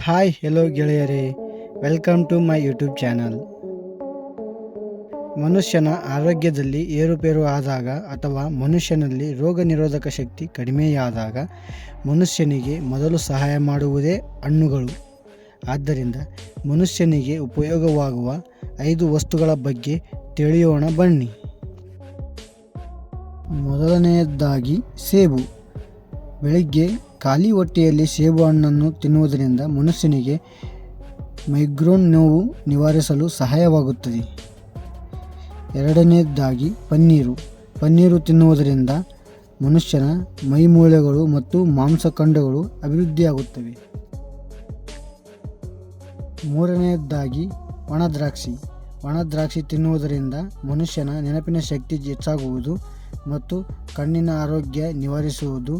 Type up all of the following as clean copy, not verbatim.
Hi hello ಗೆಳೆಯರೇ, welcome to my YouTube channel. ಮನುಷ್ಯನ ಆರೋಗ್ಯದಲ್ಲಿ ಏರುಪೇರು ಆದಾಗ ಅಥವಾ ಮನುಷ್ಯನಲ್ಲಿ ರೋಗ ನಿರೋಧಕ ಶಕ್ತಿ ಕಡಿಮೆಯಾದಾಗ ಮನುಷ್ಯನಿಗೆ ಮೊದಲು ಸಹಾಯ ಮಾಡುವುದೇ ಹಣ್ಣುಗಳು. ಆದ್ದರಿಂದ ಮನುಷ್ಯನಿಗೆ ಉಪಯೋಗವಾಗುವ 5 ವಸ್ತುಗಳ ಬಗ್ಗೆ ತಿಳಿಯೋಣ ಬನ್ನಿ. ಮೊದಲನೆಯದಾಗಿ ಸೇಬು. ಬೆಳಿಗ್ಗೆ ಖಾಲಿ ಹೊಟ್ಟೆಯಲ್ಲಿ ಸೇಬು ಹಣ್ಣನ್ನು ತಿನ್ನುವುದರಿಂದ ಮನುಷ್ಯನಿಗೆ ಮೈಗ್ರೇನ್ ನೋವು ನಿವಾರಿಸಲು ಸಹಾಯವಾಗುತ್ತದೆ. ಎರಡನೆಯದಾಗಿ ಪನ್ನೀರು ತಿನ್ನುವುದರಿಂದ ಮನುಷ್ಯನ ಮೈಮೂಳೆಗಳು ಮತ್ತು ಮಾಂಸಖಂಡಗಳು ಅಭಿವೃದ್ಧಿಯಾಗುತ್ತವೆ. ಮೂರನೆಯದಾಗಿ ಒಣದ್ರಾಕ್ಷಿ ತಿನ್ನುವುದರಿಂದ ಮನುಷ್ಯನ ನೆನಪಿನ ಶಕ್ತಿ ಹೆಚ್ಚಾಗುವುದು ಮತ್ತು ಕಣ್ಣಿನ ಆರೋಗ್ಯ ನಿವಾರಿಸುವುದು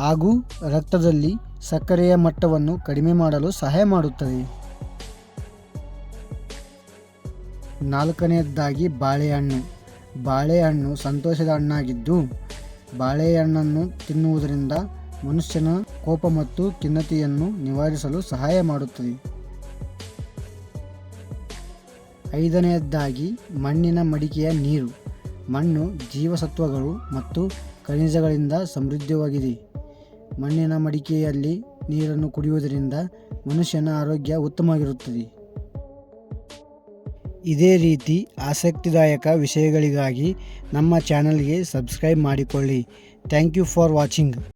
ಹಾಗೂ ರಕ್ತದಲ್ಲಿ ಸಕ್ಕರೆಯ ಮಟ್ಟವನ್ನು ಕಡಿಮೆ ಮಾಡಲು ಸಹಾಯ ಮಾಡುತ್ತದೆ. ನಾಲ್ಕನೆಯದಾಗಿ ಬಾಳೆಹಣ್ಣು ಸಂತೋಷದ ಹಣ್ಣಾಗಿದ್ದು ಬಾಳೆಹಣ್ಣನ್ನು ತಿನ್ನುವುದರಿಂದ ಮನುಷ್ಯನ ಕೋಪ ಮತ್ತು ಖಿನ್ನತೆಯನ್ನು ನಿವಾರಿಸಲು ಸಹಾಯ ಮಾಡುತ್ತದೆ. ಐದನೆಯದಾಗಿ ಮಣ್ಣಿನ ಮಡಿಕೆಯ ನೀರು. ಮಣ್ಣು ಜೀವಸತ್ವಗಳು ಮತ್ತು ಖನಿಜಗಳಿಂದ ಸಮೃದ್ಧವಾಗಿದೆ. ಮಣ್ಣಿನ ಮಡಿಕೆಯಲ್ಲಿ ನೀರನ್ನು ಕುಡಿಯುವುದರಿಂದ ಮನುಷ್ಯನ ಆರೋಗ್ಯ ಉತ್ತಮವಾಗಿರುತ್ತದೆ. ಇದೇ ರೀತಿ ಆಸಕ್ತಿದಾಯಕ ವಿಷಯಗಳಿಗಾಗಿ ನಮ್ಮ ಚಾನಲ್ಗೆ ಸಬ್ಸ್ಕ್ರೈಬ್ ಮಾಡಿಕೊಳ್ಳಿ. Thank you for watching.